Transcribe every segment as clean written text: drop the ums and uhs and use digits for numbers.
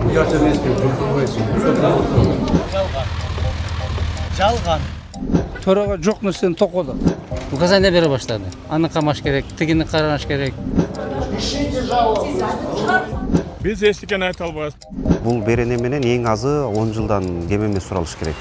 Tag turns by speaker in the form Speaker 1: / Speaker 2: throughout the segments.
Speaker 1: Ұят емес пе, жүргізбайсың.
Speaker 2: Жалған.
Speaker 3: Төраға жоқ нәрсені тоқыды.
Speaker 4: Указание бере баштады. Аны камаш керек, тигини караш керек.
Speaker 5: Biz естіген айта албайбыз.
Speaker 6: Бул берене менен эң азы 10 жылдан кем эмес суралыш керек.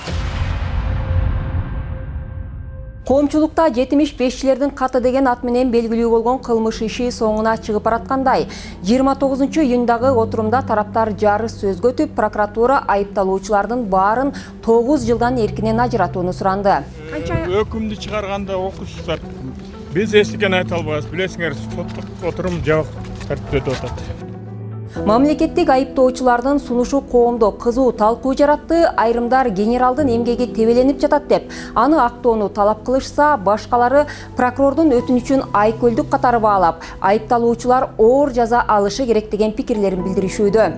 Speaker 7: Коомчулукта 75-чилердин каты деген ат менен белгилүү болгон кылмыш иши соңуна чыгып бараткандай. 29-июндагы отурумда тараптар жарыш сөз өтүп, прокуратура айыпталуучулардын баарын 9 жылдан эркинен ажыратууну суранды.
Speaker 5: Өкүмдү чыгарганда окуучусуздар. Biz естіген айта албайбыз. Билесиңер, соттук отурум жабык тартипте отат.
Speaker 7: Мамлекеттик айыптоочулардын сунушу коомдо кызуу талкуу жаратты. Айрымдар генералдын эмгеги тебеленип жатат деп, аны актоону талап кылышса, башкалары прокурордун өтүнүчүн айкөлдүк катары баалап, айыпталуучулар оор жаза алышы керек деген пикирлерин билдиришүүдө.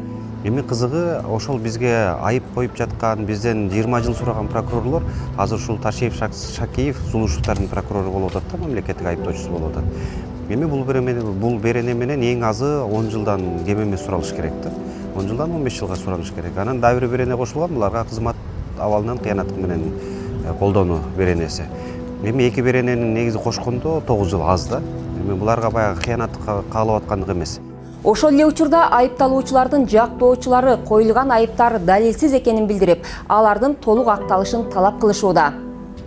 Speaker 6: Эми кызыгы, ошол бизге айып коюп жаткан, бизден 20 жыл сураган прокурорлор азыр ушул Ташиев Шакиев сунуштардын прокурору болуп атат да, мамлекеттик айыптоочусу болуп атат. Эми бул берене менен эң азы 10 жылдан кем эмес суралыш керек да. 10 жылдан 15 жылга сураныш керек. Анан дагы бир берене кошулган, буларга кызмат абалынан кыянаттык менен колдонуу беренеси. Эми эки беренени негизи кошкондо 9 жыл аз да. Эми буларга баягы кыянаттыкка каалап аткандык эмес.
Speaker 7: Ошол эле учурда айыпталуучулардын жактоочулары коюлган айыптар далилсиз экенин билдирип, алардын толук акталышын талап кылышууда.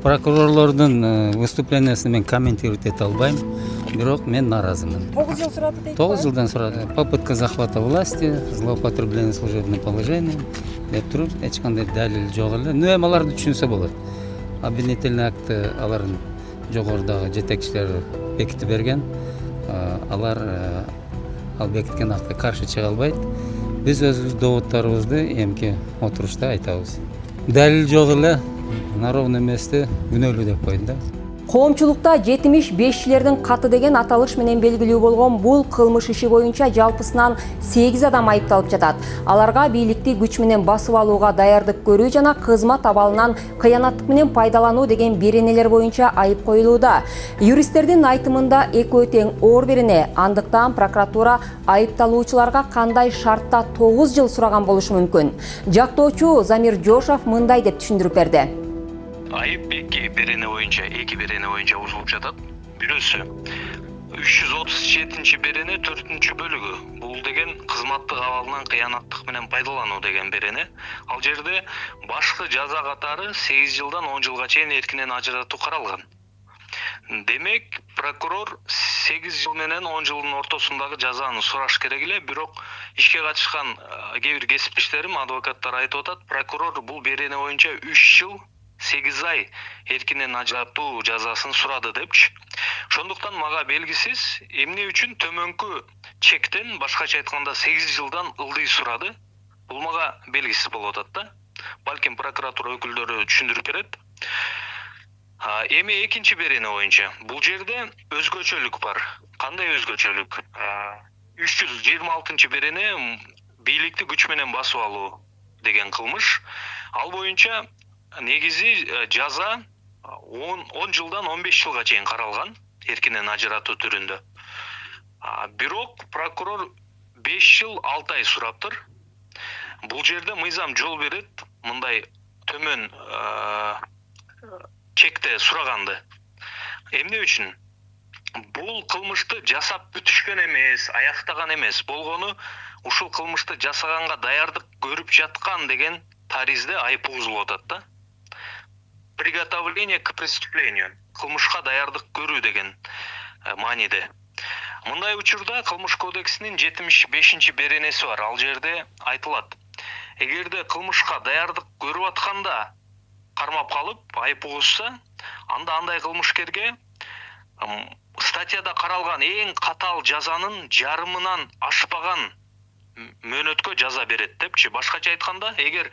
Speaker 4: Прокурорлордун выступлениясына мен комментировать эте албайм, бирок мен нааразымын.
Speaker 7: 9 жыл сурады дейт.
Speaker 4: 9 жылдан сурады. Попытка захвата власти, злоупотребление служебным положением деп туруп, эч кандай далил жок эле. Эми аларды түшүнсө болот. Обвинительный акты алардын жогорудагы жетекчилери бекитип берген. Алар ал бекиткен акты каршы чыга албайт. Биз өзүбүз доводторубузду эмки отурушта айтабыз. Далил жок эле, наровно эмести күнөөлүү деп койду да.
Speaker 7: Коомчулукта 75-чилердин каты деген аталыш менен белгилүү болгон бул кылмыш иши боюнча жалпысынан 8 адам айыпталып жатат. Аларга бийликти күч менен басып алууга даярдык көрүү жана кызмат абалынан кыянаттык менен пайдалануу деген беренелер боюнча айып коюлууда. Юристтердин айтымында экөө тең оор берене, андыктан прокуратура айыпталуучуларга кандай шартта 9 жыл сураган болушу мүмкүн. Жактоочу Замир Жошов мындай деп түшүндүрүп берди.
Speaker 8: Айып эки берене боюнча узулуп жатат. Бирөөсү 337 берене 4 бөлүгү. Бул деген кызматтык абалынан кыянаттык менен пайдалануу деген берене. Ал жерде башкы жаза катары 8 жылдан 10 жылга чейин эркинен ажыратуу каралган. Демек, прокурор 8 жыл менен 10 жылдын ортосундагы жазаны сураш керек эле, бирок ишке катышкан кээ бир кесиптештерим, адвокаттар айтып атат, прокурор бул берене боюнча 3 жыл 8 ай эркинен ажыратуу жазасын сурады депчи. Ошондуктан мага белгисиз эмне үчүн төмөнкү чектен, башкача айтканда 8 жылдан ылдый сурады. Бул мага белгисиз болуп атат да. Балким прокуратура өкүлдөрү түшүндүрүп берет. Эми экинчи берене боюнча бул жерде өзгөчөлүк бар. Кандай өзгөчөлүк? 326 берене бийликти күч менен басып алуу деген кылмыш. Ал боюнча негизи жаза 10 жылдан 15 жылга чейин каралган, эркинен ажыратуу түрүндө. Бирок прокурор 5 жыл 6 ай сураптыр. Бул жерде мыйзам жол берет мындай төмөн чекте сураганды. Эмне үчүн? Бул кылмышты жасап бүтүшкөн эмес, аяктаган эмес, болгону ушул кылмышты жасаганга даярдык көрүп жаткан деген таризде айып угузулуп атат да. Приготовление к преступлению, кылмышка даярдык көрүү деген мааниде. Мындай учурда Кылмыш кодексинин 75 беренеси бар. Ал жерде айтылат. Эгерде кылмышка даярдык көрүп атканда кармап калып айып угузса, анда андай кылмышкерге статьяда каралган эң катаал жазанын жарымынан ашпаган мөөнөткө жаза берет депчи. Башкача айтканда, эгер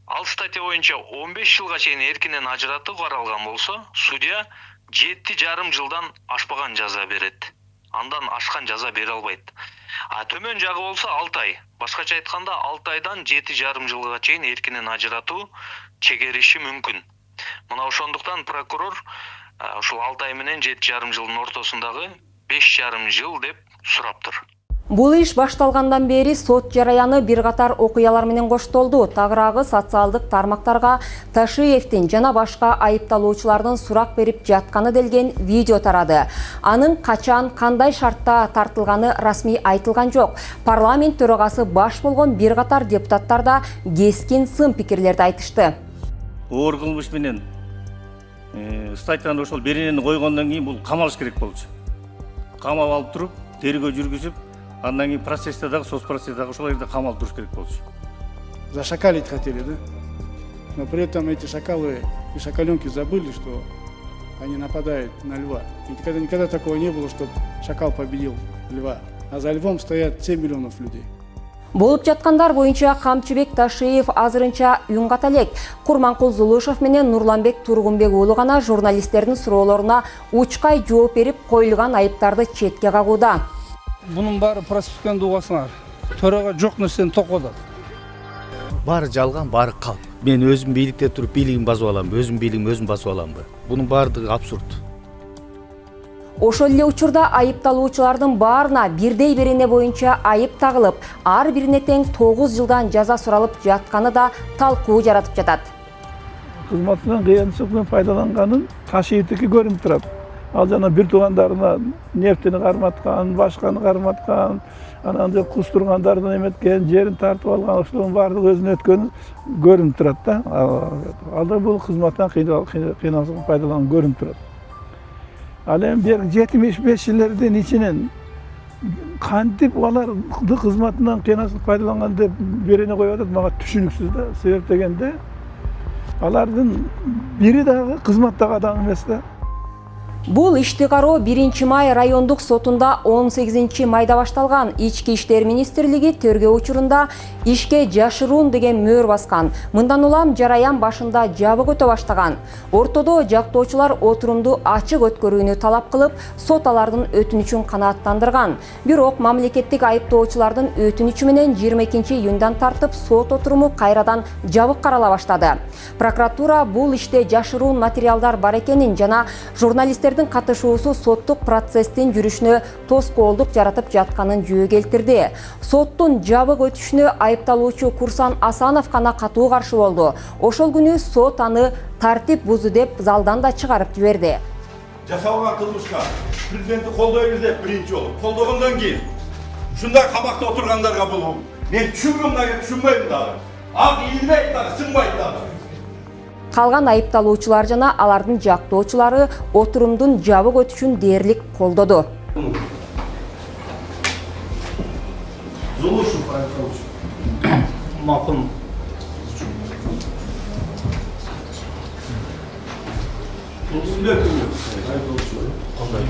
Speaker 8: ал статья боюнча 15 жылга чейин эркинен ажыратуу каралган болсо, судья 7,5 жылдан ашпаган жаза берет. Андан ашкан жаза бере албайт. Төмөн жагы болсо 6 ай. Башкача айтканда 6 айдан 7,5 жылга чейин эркинен ажыратуу чегериши мүмкүн. Мына ошондуктан прокурор ушул 6 ай менен 7,5 жылдын ортосундагы 5,5 жыл деп сураптыр.
Speaker 7: Бул иш башталгандан бери сот жараяны бир катар окуялар менен коштолду. Тагыраагы социалдык тармактарга Ташиевдин жана башка айыпталуучулардын сурак берип жатканы делген видео тарады. Анын качан, кандай шартта тартылганы расмий айтылган жок. Парламент төрагасы баш болгон бир катар депутаттар да кескин сын пикирлерди айтышты.
Speaker 2: Оор кылмыш менен статьяны ошол беренени койгондон кийин бул камалыш керек болчу. Камап алып туруп, тергөө жүргүзүп, андан кийин процессте дагы, соц процессте дагы ошол жерде камалып туруш керек болчу.
Speaker 9: Зашакалить хотели, да? Но при этом эти шакалы и шакаленки забыли, что они нападают на льва. И никогда такого не было, чтобы шакал победил льва. А за львом стоят 7 миллионов людей.
Speaker 7: Болуп жаткандар боюнча Камчыбек Ташиев азырынча үн ката элек. Курманкул Зулушев менен Нурланбек Тургунбек уулу гана журналисттердин суроолоруна учкай жооп берип, коюлган айыптарды четке кагууда.
Speaker 3: Bunun bari prospekten doğasınar. Törege жоқ нерсени токоду.
Speaker 10: Бары жалган, бары калп. Мен өзүм бийликте туруп бийлигимди басып аламбы, өзүм бийлигимди өзүм басып аламбы. Бунун баардыгы абсурд.
Speaker 7: Ошол эле учурда айыпталуучулардын баарына бирдей берене боюнча айып тагылып, ар бирине тең 9 жылдан жаза суралып жатканы да талкуу жаратып жатат.
Speaker 11: Кызматынан кыянчылыкпен пайдаланганын Ташиевдики көрүнүп турат. Ал жана бир туугандарына нефтини карматкан, башканы карматкан, анан же кустургандардын эметкен, жерин тартып алган, ошолордун баардыгы өзүнө өткөнү көрүнүп турат да. Ал да бул кызматтан кыйналчылыкпен пайдаланган көрүнүп турат. Ал эми 75 жылдардын ичинен кантип аларды кызматынан кыйналчылык пайдаланган деп берене коюп атат, мага түшүнүксүз да. Себеп дегенде алардын бири дагы кызматтагы адам эмес да.
Speaker 7: Бул ишти кароо 1-май райондук сотунда 18-майда башталган. Ички иштер министрлиги тергөө учурунда ишке жашыруун деген мөр баскан. Мындан улам жараян башында жабык өтө баштаган. Ортодо жактоочулар отурумду ачык өткөрүүнү талап кылып, сот алардын өтүнүчүн канааттандырган. Бирок мамлекеттик айыптоочулардын өтүнүчү менен 22-июндан тартып сот отуруму кайрадан жабык карала баштады. Прокуратура бул иште жашыруун материалдар бар экенин жана журналисттер катышуусу соттук процесстин жүрүшүнө тоскоолдук жаратып жатканын жөө келтирди. Соттун жабык өтүшүнө айыпталуучу Курсан Асанов гана катуу каршы болду. Ошол күнү сот аны тартип бузу деп залдан да чыгарып жиберди.
Speaker 12: Жасалган кылмышка президентти колдойбуз деп биринчи болуп, колдогондон кийин ушундай камакта отургандарга бул мен түшүнгөм дагы, түшүнбөйм дагы. Ак ийилбейт дагы, сыңбайт дагы.
Speaker 7: Калган айыпталуучулар жана алардын жактоочулары отурумдун жабык өтүшүн дээрлик колдоду.
Speaker 12: Зулушев айыпталуучу. Макул. Айыпталуучу. Кандай?